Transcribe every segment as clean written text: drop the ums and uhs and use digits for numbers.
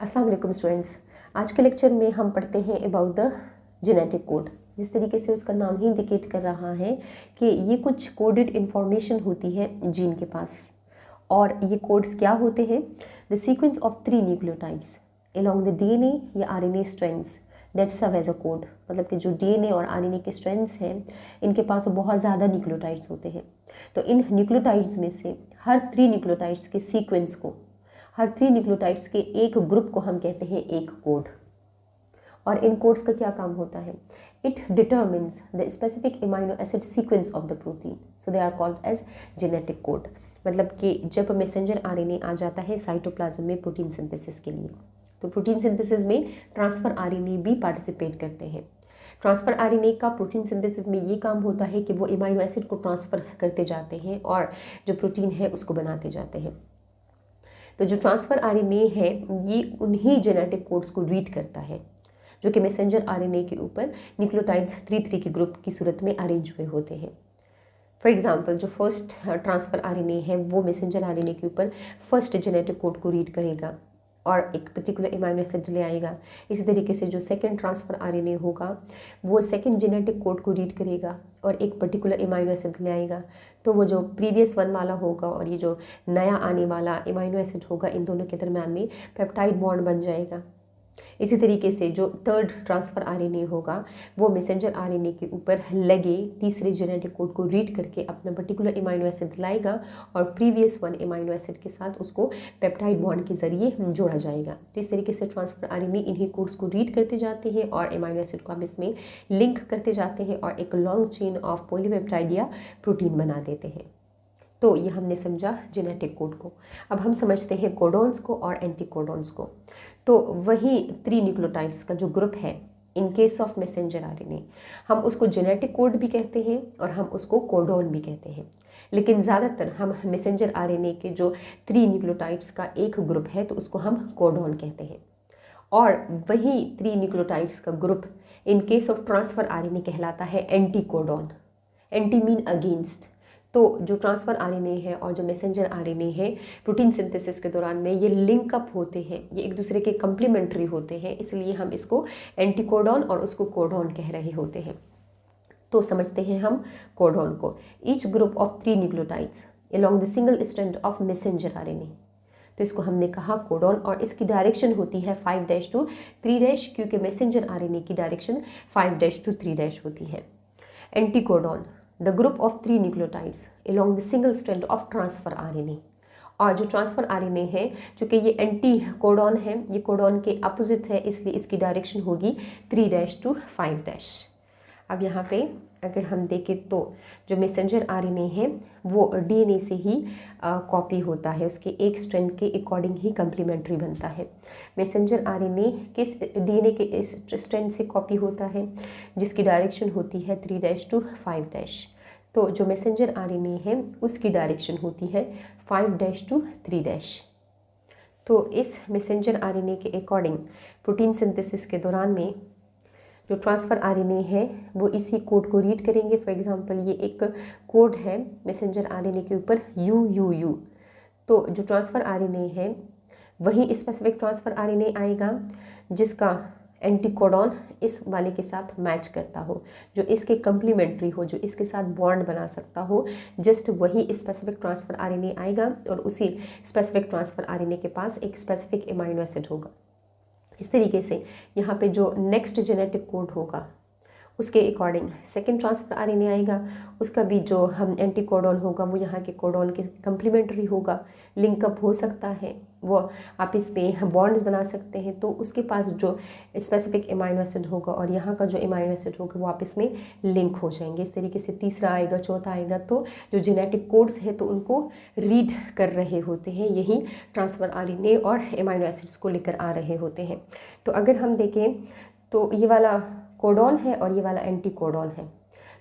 अस्सलाम वालेकुम स्टूडेंट्स। आज के लेक्चर में हम पढ़ते हैं अबाउट द जेनेटिक कोड। जिस तरीके से उसका नाम ही इंडिकेट कर रहा है कि ये कुछ कोडेड इंफॉर्मेशन होती है जीन के पास। और ये कोड्स क्या होते हैं? The sequence of 3 nucleotides along the DNA या RNA strands that serve as a code. मतलब कि जो डीएनए और आरएनए के स्ट्रैंड्स हैं इनके पास बहुत ज़्यादा न्यूक्लियोटाइड्स होते हैं। तो इन न्यूक्लियोटाइड्स में से हर 3 न्यूक्लियोटाइड्स के सीक्वेंस को, हर 3 न्यूक्लियोटाइड्स के एक ग्रुप को हम कहते हैं एक कोड। और इन कोड्स का क्या काम होता है? It determines the specific amino acid sequence of the protein, so they are called as genetic code. मतलब कि जब मैसेंजर आरएनए आ जाता है साइटोप्लाज्म में प्रोटीन सिंथेसिस के लिए, तो प्रोटीन सिंथेसिस में ट्रांसफर आरएनए भी पार्टिसिपेट करते हैं। ट्रांसफर आरएनए का प्रोटीन सिंथेसिस में ये काम होता है कि वो अमीनो एसिड को ट्रांसफ़र करते जाते हैं और जो प्रोटीन है उसको बनाते जाते हैं। तो जो ट्रांसफ़र आरएनए है ये उन्हीं जेनेटिक कोड्स को रीड करता है जो कि मैसेंजर आरएनए के ऊपर न्यूक्लियोटाइड्स 3 के ग्रुप की सूरत में अरेंज हुए होते हैं। फॉर एग्जांपल जो फर्स्ट ट्रांसफ़र आरएनए है वो मैसेंजर आरएनए के ऊपर फर्स्ट जेनेटिक कोड को रीड करेगा और एक पर्टिकुलर अमीनो एसिड ले आएगा। इसी तरीके से जो सेकंड ट्रांसफ़र आरएनए होगा वो सेकंड जेनेटिक कोड को रीड करेगा और एक पर्टिकुलर अमीनो एसिड ले आएगा। तो वो जो प्रीवियस वन वाला होगा और ये जो नया आने वाला अमीनो एसिड होगा, इन दोनों के दरम्यान में पेप्टाइड बॉन्ड बन जाएगा। इसी तरीके से जो थर्ड ट्रांसफ़र आरएनए होगा वो मैसेंजर आरएनए के ऊपर लगे तीसरे जेनेटिक कोड को रीड करके अपना पर्टिकुलर अमीनो एसिड लाएगा और प्रीवियस वन अमीनो एसिड के साथ उसको पेप्टाइड बॉन्ड के ज़रिए जोड़ा जाएगा। तो इस तरीके से ट्रांसफ़र आरएनए इन्हीं कोड्स को रीड करते जाते हैं और अमीनो एसिड को आप इसमें लिंक करते जाते हैं और एक लॉन्ग चेन ऑफ पॉलीपेप्टाइड या प्रोटीन बना देते हैं। तो ये हमने समझा जेनेटिक कोड को। अब हम समझते हैं कोडॉन्स को और एंटीकोडॉन्स को। तो वही 3 न्यूक्लियोटाइड्स का जो ग्रुप है in case of messenger RNA, हम उसको जेनेटिक कोड भी कहते हैं और हम उसको कोडॉन भी कहते हैं। लेकिन ज़्यादातर हम मैसेंजर आरएनए के जो 3 न्यूक्लियोटाइड्स का एक ग्रुप है तो उसको हम कोडॉन कहते हैं। और वही 3 न्यूक्लियोटाइड्स का group in case of transfer RNA कहलाता है एंटीकोडॉन। Anti mean against. तो जो ट्रांसफ़र आरएनए है और जो मैसेंजर आरएनए है प्रोटीन सिंथेसिस के दौरान में ये लिंक अप होते हैं, ये एक दूसरे के कम्प्लीमेंट्री होते हैं, इसलिए हम इसको एंटीकोडॉन और उसको कोडॉन कह रहे होते हैं। तो समझते हैं हम कोडॉन को। Each group of 3 nucleotides along the single strand of messenger RNA, तो इसको हमने कहा कोडॉन और इसकी डायरेक्शन होती है 5' to 3' क्योंकि मैसेंजर आरएनए की डायरेक्शन 5' to 3' होती है। Anticodon the group of 3 nucleotides along the single strand of transfer RNA, और जो ट्रांसफ़र आरएनए है चूँकि ये एंटी कोडॉन है, ये कोडॉन के अपोजिट है, इसलिए इसकी डायरेक्शन होगी 3' to 5'। अब यहाँ पे अगर हम देखें तो जो मैसेंजर आरएनए है वो डीएनए से ही कॉपी होता है, उसके एक स्ट्रैंड के अकॉर्डिंग ही कम्प्लीमेंट्री बनता है। मैसेंजर आरएनए किस डीएनए के स्ट्रैंड से कॉपी होता है जिसकी डायरेक्शन होती है 3' to 5'। तो जो मैसेंजर आरएनए है उसकी डायरेक्शन होती है 5' to 3'। तो इस मैसेंजर आरएनए के अकॉर्डिंग प्रोटीन सिंथेसिस के दौरान में जो ट्रांसफ़र आरएनए है वो इसी कोड को रीड करेंगे। फॉर एग्जांपल ये एक कोड है मैसेंजर आरएनए के ऊपर UUU। तो जो ट्रांसफ़र आरएनए है वही स्पेसिफिक ट्रांसफ़र आरएनए आएगा जिसका एंटीकोडॉन इस वाले के साथ मैच करता हो, जो इसके कम्प्लीमेंट्री हो, जो इसके साथ बॉन्ड बना सकता हो, जस्ट वही स्पेसिफिक ट्रांसफ़र आरएनए आएगा और उसी स्पेसिफिक ट्रांसफ़र आरएनए के पास एक स्पेसिफिक अमीनो एसिड होगा। इस तरीके से यहाँ पे जो नेक्स्ट जेनेटिक कोड होगा उसके अकॉर्डिंग सेकंड ट्रांसफ़र आरएनए आएगा, उसका भी जो हम एंटीकोडॉन होगा वो यहाँ के कोडॉन के कम्प्लीमेंट्री होगा, लिंकअप हो सकता है, वो आप इसमें बॉन्ड्स बना सकते हैं। तो उसके पास जो स्पेसिफिक अमीनो एसिड होगा और यहाँ का जो अमीनो एसिड होगा वो आपस में लिंक हो जाएंगे। इस तरीके से तीसरा आएगा, चौथा आएगा, तो जो जेनेटिक कोड्स है तो उनको रीड कर रहे होते हैं, यही ट्रांसफ़र आरएनए और अमीनो एसिड्स को लेकर आ रहे होते हैं। तो अगर हम देखें तो ये वाला कोडॉन है और ये वाला एंटीकोडॉन है,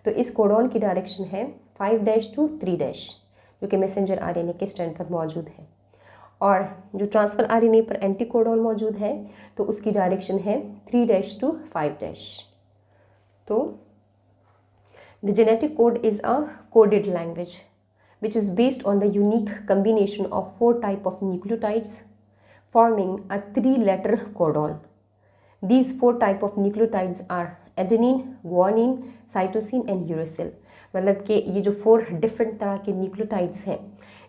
तो इस कोडॉन की डायरेक्शन है 5' to 3' जो कि मैसेंजर आरएनए के स्ट्रैंड पर मौजूद है, और जो ट्रांसफ़र आरएनए पर एंटीकोडॉन मौजूद है तो उसकी डायरेक्शन है 3' to 5'। तो the genetic code is a coded language which is based on the unique combination of 4 type of nucleotides forming a 3-letter codon. These 4 type of nucleotides are adenine, guanine, cytosine and uracil. मतलब कि ये जो 4 different तरह के nucleotides हैं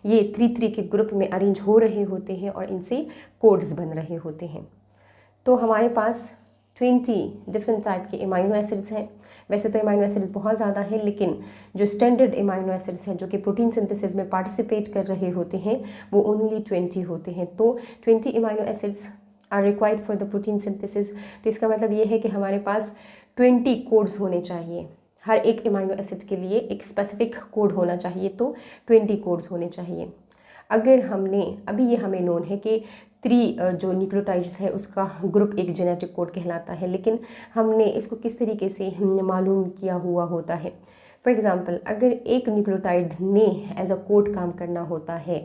ये 3-3 के group में अरेंज हो रहे होते हैं और इनसे कोड्स बन रहे होते हैं। तो हमारे पास 20 डिफरेंट टाइप के अमाइनो एसिड्स हैं। वैसे तो अमाइनो एसिड्स बहुत ज़्यादा हैं, लेकिन जो स्टैंडर्ड अमाइनो एसिड्स हैं जो कि प्रोटीन सिंथेसिस में पार्टिसिपेट कर रहे होते हैं वो ओनली 20 होते हैं। तो 20 amino acids are required for the protein synthesis. तो इसका मतलब ये है कि हमारे पास 20 कोड्स होने चाहिए। हर एक अमाइनो एसिड के लिए एक स्पेसिफिक कोड होना चाहिए, तो 20 कोड्स होने चाहिए। अगर हमने अभी ये हमें नोन है कि 3 जो न्यूक्लियोटाइड्स है उसका ग्रुप एक जेनेटिक कोड कहलाता है, लेकिन हमने इसको किस तरीके से मालूम किया हुआ होता है। फॉर एग्ज़ाम्पल, अगर एक न्यूक्लियोटाइड ने एज अ कोड काम करना होता है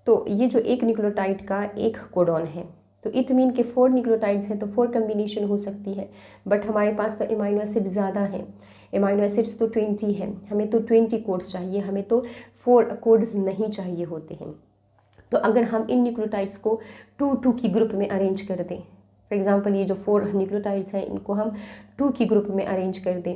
तो ये जो एक न्यूक्लियोटाइड का एक कोडॉन है, तो इट मीन के 4 न्यूक्लियोटाइड्स हैं तो 4 कम्बिनेशन हो सकती है। बट हमारे पास तो अमाइनो एसिड ज़्यादा है, अमाइनो एसिड्स तो 20 हैं, हमें तो 20 कोड्स चाहिए, हमें तो 4 कोड्स नहीं चाहिए होते हैं। तो अगर हम इन न्यूक्लियोटाइड्स को 2-2 की ग्रुप में अरेंज कर दें, फॉर एग्जांपल ये जो 4 न्यूक्लियोटाइड्स हैं इनको हम 2 की ग्रुप में अरेंज कर दें,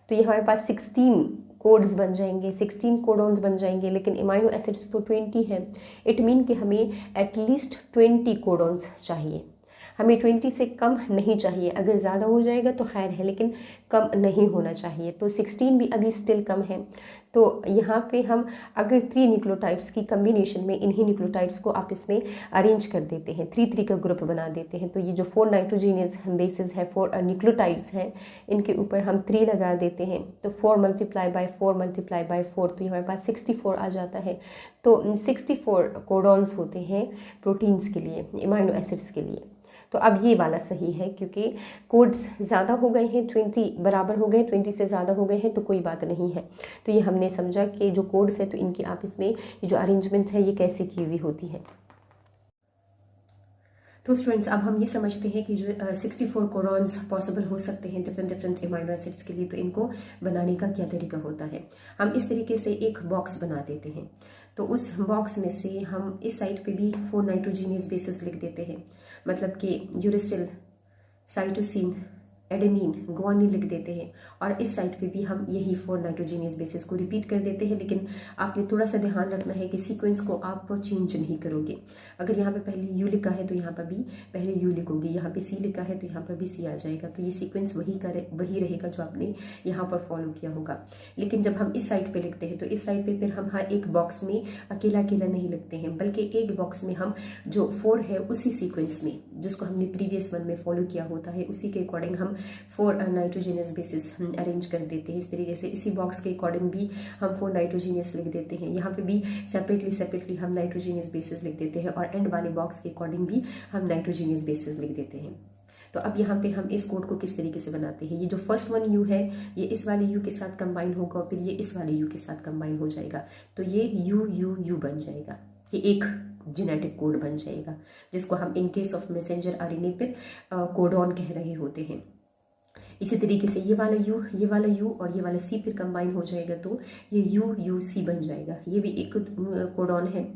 तो ये हमारे पास 16 कोड्स बन जाएंगे, 16 कोडॉन्स बन जाएंगे। लेकिन अमाइनो एसिड्स तो 20 हैं, इट मीन कि हमें एटलीस्ट 20 कोडॉन्स चाहिए। हमें 20 से कम नहीं चाहिए, अगर ज़्यादा हो जाएगा तो खैर है, लेकिन कम नहीं होना चाहिए। तो 16 भी अभी स्टिल कम है। तो यहाँ पे हम अगर 3 न्यूक्लियोटाइड्स की कम्बिनेशन में इन्हीं न्यूक्लियोटाइड्स को आपस में अरेंज कर देते हैं, 3-3 का ग्रुप बना देते हैं, तो ये जो 4 नाइट्रोजीनियस बेसिस है, 4 न्यूक्लियोटाइड्स हैं, इनके ऊपर हम 3 लगा देते हैं, तो 4 मल्टीप्लाई बाय 4, तो ये हमारे पास 64 आ जाता है। तो 64 कोडॉन्स होते हैं प्रोटीन्स के लिए, अमाइनो एसिड्स के लिए। तो अब ये वाला सही है, क्योंकि कोड्स ज़्यादा हो गए हैं, 20 बराबर हो गए, 20 से ज़्यादा हो गए हैं तो कोई बात नहीं है। तो ये हमने समझा कि जो कोड्स है तो इनकी आपस में ये जो अरेंजमेंट है ये कैसे की हुई होती है। तो स्टूडेंट्स, अब हम ये समझते हैं कि जो 64 कोडॉन्स पॉसिबल हो सकते हैं डिफरेंट अमाइनो एसिड्स के लिए, तो इनको बनाने का क्या तरीका होता है। हम इस तरीके से एक बॉक्स बना देते हैं, तो उस बॉक्स में से हम इस साइड पे भी 4 नाइट्रोजीनियस बेसिस लिख देते हैं, मतलब कि यूरेसिल, साइटोसिन, एडेनिन, गुआनिन लिख देते हैं, और इस साइड पे भी हम यही 4 नाइट्रोजीनियस बेसिस को रिपीट कर देते हैं। लेकिन आपने थोड़ा सा ध्यान रखना है कि सीक्वेंस को आप चेंज नहीं करोगे। अगर यहाँ पे पहले यू लिखा है तो यहाँ पर भी पहले यू लिखोगे, यहाँ पे सी लिखा है तो यहाँ पर भी सी आ जाएगा। तो ये सीक्वेंस वही रहेगा जो आपने यहाँ पर फॉलो किया होगा। लेकिन जब हम इस साइड पे लिखते हैं तो इस साइड पे फिर हम हर एक बॉक्स में अकेला अकेला नहीं लिखते हैं, बल्कि एक बॉक्स में हम जो 4 है उसी सीक्वेंस में जिसको हमने प्रीवियस वन में फॉलो किया होता है उसी के अकॉर्डिंग हम 4 नाइट्रोजीनियस बेसिस अरेंज कर देते हैं। इस तरीके से इसी बॉक्स के अकॉर्डिंग भी हम 4 नाइट्रोजीनियस लिख देते हैं। यहाँ पे भी सेपरेटली हम नाइट्रोजीनियस बेसिस लिख देते हैं, और एंड वाले बॉक्स के अकॉर्डिंग भी हम नाइट्रोजीनियस बेसिस लिख देते हैं। तो अब यहाँ पे हम इस कोड को किस तरीके से बनाते हैं। ये जो फर्स्ट वन यू है ये इस वाले यू के साथ कंबाइन होगा, और फिर ये इस वाले यू के साथ कंबाइन हो जाएगा, तो ये यू यू यू बन जाएगा। ये एक जेनेटिक कोड बन जाएगा जिसको हम in case of messenger RNA पर कोडॉन कह रहे होते हैं। इसी तरीके से ये वाला यू और ये वाला सी फिर कंबाइन हो जाएगा, तो ये यू यू सी बन जाएगा। ये भी एक कोडॉन है।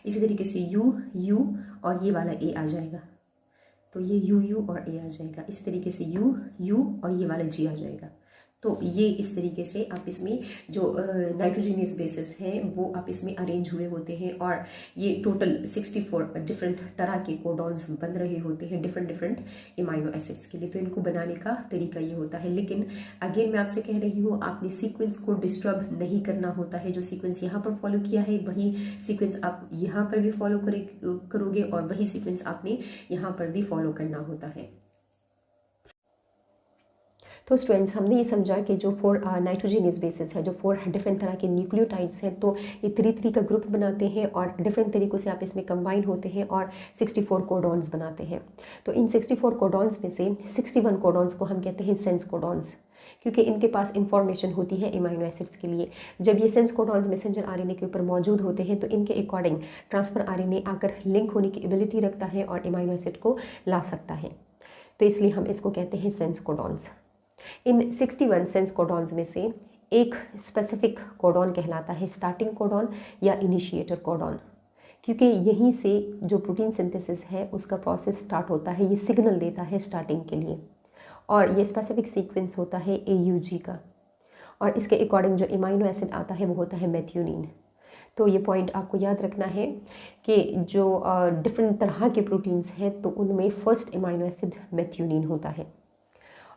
इसी तरीके से यू यू और ये वाला ए आ जाएगा, तो ये यू यू और ए आ जाएगा। इसी तरीके से यू यू और ये वाला जी आ जाएगा। तो ये इस तरीके से आप इसमें जो नाइट्रोजीनियस बेसिस हैं वो आप इसमें अरेंज हुए होते हैं, और ये टोटल 64 डिफरेंट तरह के कोडॉन्स बन रहे होते हैं डिफरेंट अमाइनो एसिड्स के लिए। तो इनको बनाने का तरीका ये होता है। लेकिन अगेन मैं आपसे कह रही हूँ, आपने सीक्वेंस को डिस्टर्ब नहीं करना होता है। जो सीक्वेंस यहाँ पर फॉलो किया है वही सीक्वेंस आप यहाँ पर भी फॉलो करोगे, और वही सीक्वेंस आपने यहाँ पर भी फॉलो करना होता है। तो स्टूडेंट्स, हमने ये समझा कि जो 4 नाइट्रोजीनियस बेसिस है, जो 4 डिफरेंट तरह के न्यूक्लियोटाइड्स हैं, तो ये 3-3 का ग्रुप बनाते हैं और डिफरेंट तरीक़ों से आप इसमें कंबाइन होते हैं और 64 कोडॉन्स बनाते हैं। तो इन 64 कोडॉन्स में से 61 कोडॉन्स को हम कहते हैं सेंस कोडॉन्स, क्योंकि इनके पास इंफॉर्मेशन होती है अमाइनो एसिड्स के लिए। जब ये सेंस कोडॉन्स मैसेंजर आरएनए के ऊपर मौजूद होते हैं तो इनके अकॉर्डिंग ट्रांसफ़र आरएनए आकर लिंक होने की एबिलिटी रखता है और अमाइनो एसिड को ला सकता है। तो इसलिए हम इसको कहते हैं सेंस कोडॉन्स। इन 61 सेंस कोडॉन्स में से एक स्पेसिफिक कोडॉन कहलाता है स्टार्टिंग कोडॉन या इनिशिएटर कोडॉन। क्योंकि यहीं से जो प्रोटीन सिंथेसिस है उसका प्रोसेस स्टार्ट होता है, ये सिग्नल देता है स्टार्टिंग के लिए। और ये स्पेसिफिक सीक्वेंस होता है AUG का, और इसके अकॉर्डिंग जो अमाइनो एसिड आता है वो होता है मेथियोनिन। तो ये पॉइंट आपको याद रखना है कि जो डिफरेंट तरह के प्रोटीन्स हैं तो उनमें फर्स्ट अमाइनो एसिड मेथियोनिन होता है।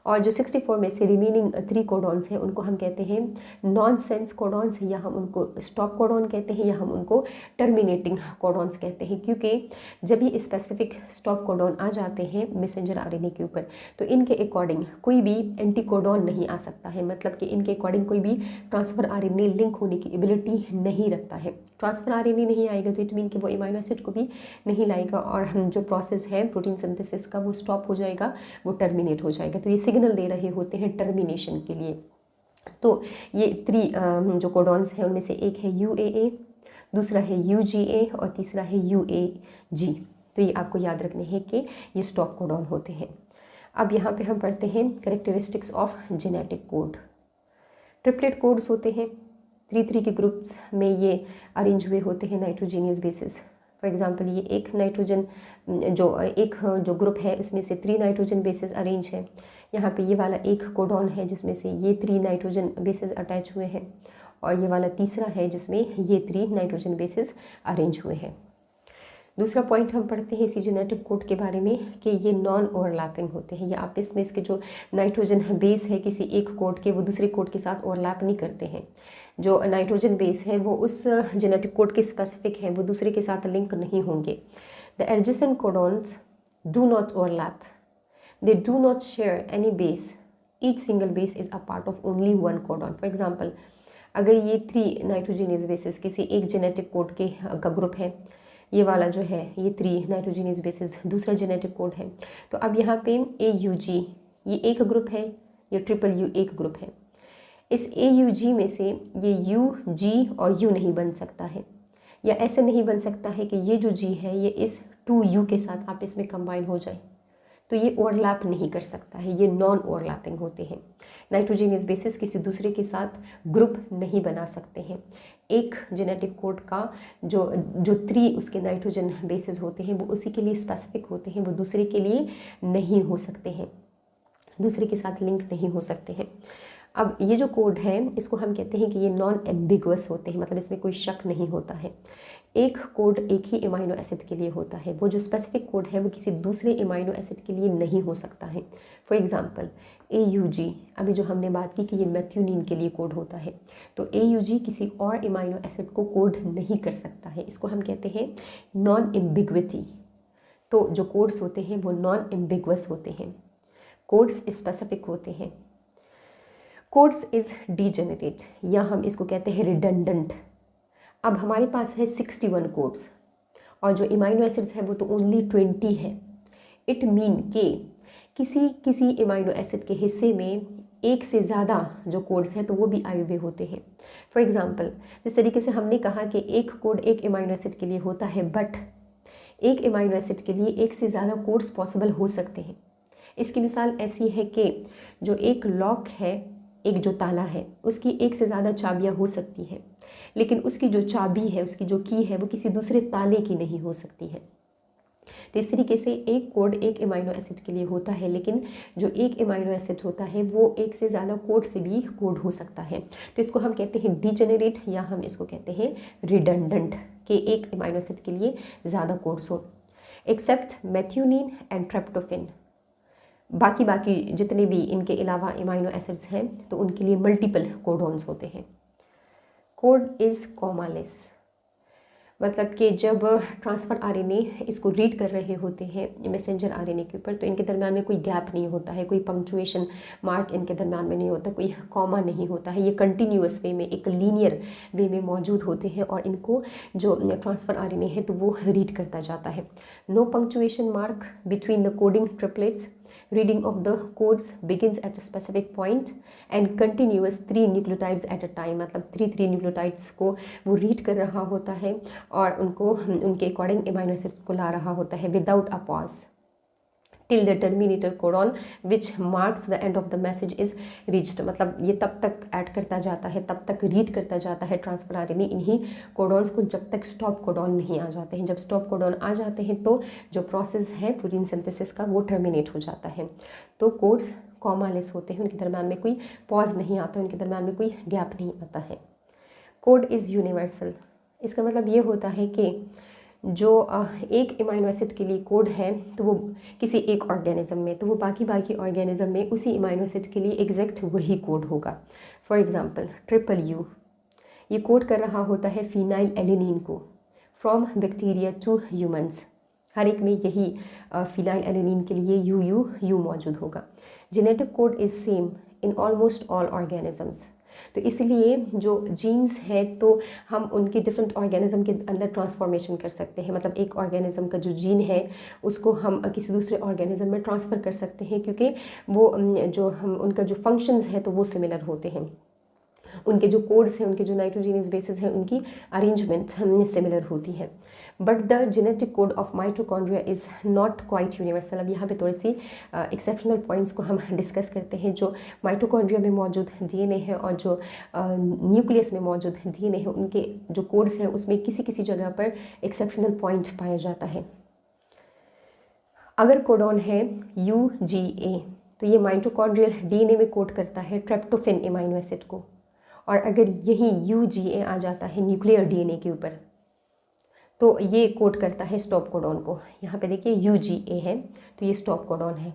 और जो 64 में से रिमेनिंग 3 कोडॉन्स हैं उनको हम कहते हैं नॉन सेंस कोडॉन्स, या हम उनको स्टॉप कोडॉन कहते हैं, या हम उनको टर्मिनेटिंग कोडॉन्स कहते हैं। क्योंकि जब ये स्पेसिफिक स्टॉप कोडॉन आ जाते हैं मैसेंजर RNA के ऊपर तो इनके अकॉर्डिंग कोई भी एंटी कोडॉन नहीं आ सकता है, मतलब कि इनके अकॉर्डिंग कोई भी ट्रांसफ़र RNA लिंक होने की एबिलिटी नहीं रखता है। ट्रांसफ़र RNA नहीं आएगा तो इट मीन कि वो अमाइनो एसिड को भी नहीं लाएगा, और जो प्रोसेस है प्रोटीन सिंथेसिस का वो स्टॉप हो जाएगा, वो टर्मिनेट हो जाएगा। तो ये सिग्नल दे रहे होते हैं टर्मिनेशन के लिए। तो ये 3 जो कोडॉन्स हैं उनमें से एक है UAA, दूसरा है UGA और तीसरा है UAG। तो ये आपको याद रखने हैं कि ये स्टॉप कोडॉन होते हैं। अब यहाँ पे हम पढ़ते हैं characteristics of genetic code. Triplet codes होते हैं, 3 के ग्रुप्स में ये अरेंज हुए होते हैं नाइट्रोजीनियस बेसिस। फॉर एग्जांपल ये एक नाइट्रोजन जो ग्रुप है इसमें से 3 नाइट्रोजन बेसिस अरेंज है। यहाँ पे ये वाला एक कोडॉन है जिसमें से ये 3 नाइट्रोजन बेसिस अटैच हुए हैं, और ये वाला तीसरा है जिसमें ये 3 नाइट्रोजन बेसिस अरेंज हुए हैं। दूसरा पॉइंट हम पढ़ते हैं इसी जेनेटिक कोड के बारे में कि ये नॉन ओवरलैपिंग होते हैं, या आपस में इसके जो नाइट्रोजन बेस है किसी एक कोड के वो दूसरे कोड के साथ ओवरलैप नहीं करते हैं। जो नाइट्रोजन बेस है वो उस जेनेटिक कोड के स्पेसिफिक है, वो दूसरे के साथ लिंक नहीं होंगे। The adjacent codons do not overlap, they do not share any base, each single base is a part of only 1 codon. For example अगर ये 3 नाइट्रोजीनियस बेसिस किसी एक जेनेटिक कोड के का ग्रुप है, ये वाला जो है ये 3 नाइट्रोजीनियस बेसिस दूसरा जेनेटिक कोड है, तो अब यहाँ पे AUG ये एक ग्रुप है, ये ट्रिपल U एक ग्रुप है। इस AUG में से ये U, G और U नहीं बन सकता है, या ऐसे नहीं बन सकता है कि ये जो G है ये इस 2U के साथ आपस में कंबाइन हो जाए, तो ये ओवरलैप नहीं कर सकता है, ये नॉन ओवरलैपिंग होते हैं। नाइट्रोजीनियस बेसिस किसी दूसरे के साथ ग्रुप नहीं बना सकते हैं। एक जेनेटिक कोड का जो 3 उसके नाइट्रोजन बेसिस होते हैं वो उसी के लिए स्पेसिफिक होते हैं, वो दूसरे के लिए नहीं हो सकते हैं, दूसरे के साथ लिंक नहीं हो सकते हैं। अब ये जो कोड है इसको हम कहते हैं कि ये नॉन एम्बिगुअस होते हैं, मतलब इसमें कोई शक नहीं होता है। एक कोड एक ही अमाइनो एसिड के लिए होता है, वो जो स्पेसिफिक कोड है वो किसी दूसरे अमाइनो एसिड के लिए नहीं हो सकता है। फॉर एग्जांपल AUG, अभी जो हमने बात की कि ये मेथियोनिन के लिए कोड होता है, तो AUG किसी और अमाइनो एसिड को कोड नहीं कर सकता है, इसको हम कहते हैं नॉन एम्बिग्विटी। तो जो कोड्स होते हैं वो नॉन एम्बिगुअस होते हैं, कोड्स स्पेसिफिक होते हैं। कोड्स इज डीजेनरेट, या हम इसको कहते हैं रिडंडेंट। अब हमारे पास है 61 कोड्स, और जो अमाइनो एसिड्स है वो तो ओनली 20 है। इट मीन कि किसी अमाइनो एसिड के हिस्से में एक से ज़्यादा जो कोड्स हैं तो वो भी आए हुए होते हैं। फॉर एग्जांपल जिस तरीके से हमने कहा कि एक कोड एक अमाइनो एसिड के लिए होता है, बट एक अमाइनो एसिड के लिए एक से ज़्यादा कोड्स पॉसिबल हो सकते हैं। इसकी मिसाल ऐसी है कि जो एक लॉक है, एक जो ताला है, उसकी एक से ज़्यादा चाबियाँ हो सकती हैं, लेकिन उसकी जो चाबी है, उसकी जो की है वो किसी दूसरे ताले की नहीं हो सकती है। तो इस तरीके से एक कोड एक अमाइनो एसिड के लिए होता है, लेकिन जो एक अमाइनो एसिड होता है वो एक से ज़्यादा कोड से भी कोड हो सकता है। तो इसको हम कहते हैं डीजेनरेट, या हम इसको कहते हैं रिडंडेंट, कि एक अमाइनो एसिड के लिए ज़्यादा कोड्स हो। एक्सेप्ट मेथियोनिन एंड ट्रिप्टोफैन, बाकी जितने भी इनके अलावा अमाइनो एसिड्स हैं तो उनके लिए मल्टीपल कोडॉन्स होते हैं। कोड इज़ कॉमालेस, मतलब कि जब ट्रांसफ़र RNA इसको रीड कर रहे होते हैं मैसेंजर RNA के ऊपर, तो इनके दरम्यान में कोई गैप नहीं होता है, कोई पंक्चुएशन मार्क इनके दरम्यान में नहीं होता, कोई कॉमा नहीं होता है। ये कंटिन्यूअस वे में, एक लीनियर वे में मौजूद होते हैं, और इनको जो ट्रांसफ़र RNA है तो वो रीड करता जाता है। No punctuation mark between the coding triplets, reading of the codes begins at a specific point and continuous 3 nucleotides at a time, मतलब 3 न्यूक्लियोटाइड्स को वो रीड कर रहा होता है और उनको उनके अकॉर्डिंग अमाइनो एसिड्स को ला रहा होता है without a pause. Till the terminator codon which marks the end of the message is reached, मतलब ये तब तक ऐड करता जाता है, तब तक रीड करता जाता है ट्रांसफर आरएनए इन्हीं कोडॉन्स को जब तक स्टॉप कोडॉन नहीं आ जाते हैं। जब स्टॉप कोडॉन आ जाते हैं तो जो प्रोसेस है प्रोटीन सिंथेसिस का वो टर्मिनेट हो जाता है। तो कोड्स कॉमालेस होते हैं, उनके दरम्यान में कोई पॉज नहीं आता, उनके दरम्यान में कोई गैप नहीं आता है। कोड इज़ यूनिवर्सल, इसका मतलब ये होता है कि जो एक इमाइनो एसिड के लिए कोड है तो वो किसी एक ऑर्गेनिज्म में, तो वो बाकी ऑर्गेनिज्म में उसी इमाइनो एसिड के लिए एग्जैक्ट वही कोड होगा। फॉर एग्जांपल ट्रिपल यू, ये कोड कर रहा होता है फिनाइल एलेनिन को, फ्रॉम बैक्टीरिया टू ह्यूमंस, हर एक में यही फिनाइल एलेनिन के लिए यू मौजूद होगा। Genetic code is same in almost all organisms, तो इसलिए जो जीन्स है तो हम उनके डिफरेंट ऑर्गेनिज्म के अंदर ट्रांसफॉर्मेशन कर सकते हैं, मतलब एक ऑर्गेनिज्म का जो जीन है उसको हम किसी दूसरे ऑर्गेनिज्म में ट्रांसफ़र कर सकते हैं, क्योंकि वो जो हम उनका जो फंक्शंस है तो वो सिमिलर होते हैं, उनके जो कोड्स हैं, उनके जो नाइट्रोजीनियस बेसिस हैं, उनकी अरेंजमेंट सिमिलर होती है। But the genetic code of mitochondria is not quite universal. अब यहाँ पे थोड़ी सी एक्सेप्शनल पॉइंट्स को हम डिस्कस करते हैं। जो माइटोकॉन्ड्रिया में मौजूद डीएनए है और जो न्यूक्लियस में मौजूद डीएनए है, उनके जो कोड्स हैं उसमें किसी किसी जगह पर एक्सेप्शनल पॉइंट पाया जाता है। अगर कोडॉन है UGA तो ये माइटोकॉन्ड्रियल डीएनए में कोड करता है ट्रेप्टोफेन एमाइनो एसिड को, और अगर यही UGA आ जाता है न्यूक्लियर डीएनए के ऊपर तो ये कोड करता है स्टॉप कोडॉन को। यहाँ पे देखिए UGA है तो ये स्टॉप कोडॉन है।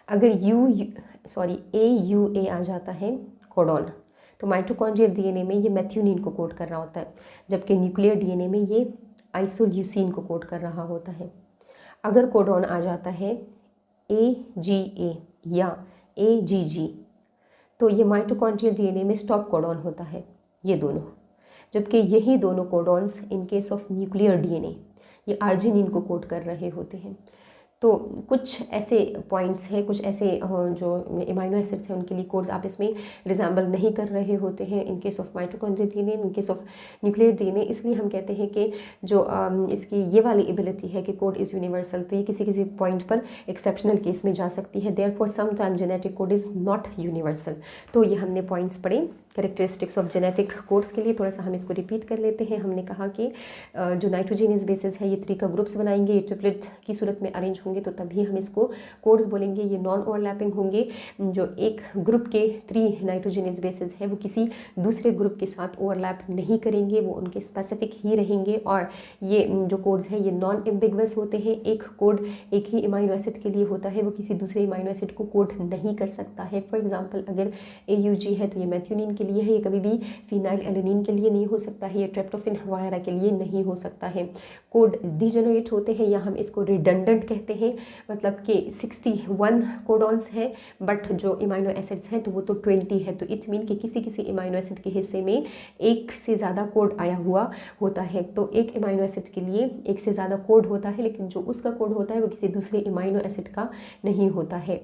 अगर AUA आ जाता है कोडॉन तो माइटोकॉन्ड्रियल डीएनए में ये मैथ्यूनिन को कोड कर रहा होता है, जबकि न्यूक्लियर डीएनए में ये आइसोल्यूसिन को कोड कर रहा होता है। अगर कोडॉन आ जाता है AGA या AGG तो ये माइटोकॉन्ड्रियल डीएनए में स्टॉप कोडॉन होता है, ये दोनों, जबकि यही दोनों codons in case of nuclear DNA ये आर्जिनिन को कोड कर रहे होते हैं। तो कुछ ऐसे पॉइंट्स हैं, कुछ ऐसे जो इमाइनो एसिड्स हैं उनके लिए कोड्स आप इसमें रिजेंबल नहीं कर रहे होते हैं in case of mitochondrial DNA, in case of nuclear DNA. इसलिए हम कहते हैं कि जो इसकी ये वाली एबिलिटी है कि कोड इज़ यूनिवर्सल, तो ये किसी किसी पॉइंट पर एक्सेप्शनल केस में जा सकती है। Therefore some time genetic code is not universal. तो ये हमने पॉइंट्स पढ़े कैरेक्टरिस्टिक्स ऑफ जेनेटिक कोड्स के लिए। थोड़ा सा हम इसको रिपीट कर लेते हैं। हमने कहा कि जो नाइट्रोजीनियस बेसिस है ये 3 का ग्रुप्स बनाएंगे, ये ट्रिपलेट की सूरत में अरेंज होंगे तो तभी हम इसको कोड्स बोलेंगे। ये नॉन ओवरलैपिंग होंगे, जो एक ग्रुप के 3 नाइट्रोजीनियस बेसिस है वो किसी दूसरे ग्रुप के साथ ओवरलैप नहीं करेंगे, वो उनके स्पेसिफिक ही रहेंगे। और ये जो कोड्स हैं ये नॉन एम्बिगुअस होते हैं। एक कोड एक ही इमाइनो एसिड के लिए होता है, वो किसी दूसरे इमाइनो एसिड को कोड नहीं कर सकता है। फॉर एग्जाम्पल अगर AUG है तो ये मैथ्यूनिन के लिए है, ये कभी भी फिनाइल एलेनिन के लिए नहीं हो सकता है, ये ट्रेप्टोफेन वगैरह के लिए नहीं हो सकता है। कोड डिजेनरेट होते हैं या हम इसको रिडंडेंट कहते हैं, मतलब कि 61 कोडॉन्स हैं बट जो इमाइनो एसिड्स हैं तो वो तो 20 है। तो इट मीन कि किसी किसी इमाइनो एसिड के हिस्से में एक से ज़्यादा कोड आया हुआ होता है। तो एक इमाइनो एसिड के लिए एक से ज़्यादा कोड होता है, लेकिन जो उसका कोड होता है वो किसी दूसरे इमाइनो एसिड का नहीं होता है।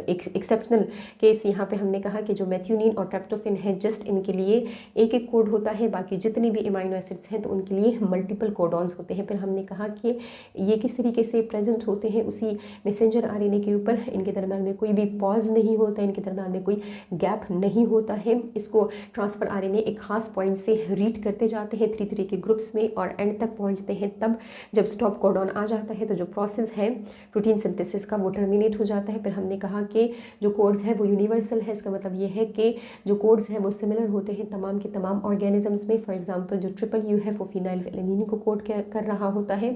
एक्सेप्शनल केस यहाँ पे हमने कहा कि जो मैथ्यूनिन और ट्रेप्टोफेन है जस्ट इनके लिए एक एक कोड होता है, बाकी जितने भी इमाइनो एसिड्स हैं तो उनके लिए मल्टीपल कोडॉन्स होते हैं। फिर हमने कहा कि ये किस तरीके से प्रेजेंट होते हैं उसी मैसेंजर आरएनए के ऊपर, इनके दरम्यान में कोई भी पॉज नहीं होता, इनके दरम्यान में कोई गैप नहीं होता है। इसको ट्रांसफर आरएनए एक खास पॉइंट से रीड करते जाते हैं 3 के ग्रुप्स में और एंड तक पहुँचते हैं। तब जब स्टॉप कोडॉन आ जाता है तो जो प्रोसेस है प्रोटीन सिंथेसिस का वो टर्मिनेट हो जाता है। फिर हमने कहा कि जो कोड्स है वो यूनिवर्सल है, इसका मतलब ये है कि जो कोड्स हैं वो सिमिलर होते हैं तमाम के तमाम ऑर्गेनिजम्स में। फॉर एग्जांपल जो ट्रिपल यू है वो फिनाइल एलेनिन को कोड कर रहा होता है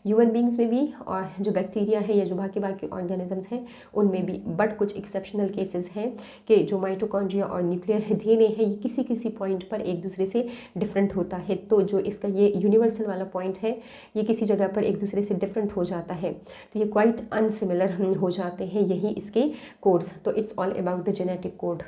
ह्यूमन बींग्स में भी, और जो बैक्टीरिया है या जो बाकी ऑर्गेनिजम्स हैं उनमें भी। बट कुछ एक्सेप्शनल केसेस हैं कि जो माइटोकॉन्ड्रिया और न्यूक्लियर डीएनए है ये किसी किसी पॉइंट पर एक दूसरे से डिफरेंट होता है। तो जो इसका ये यूनिवर्सल वाला पॉइंट है ये किसी जगह पर एक दूसरे से डिफरेंट हो जाता है, तो ये क्वाइट अनसिमिलर हो जाते हैं, यही इसके कोड्स। तो it's all about the genetic code.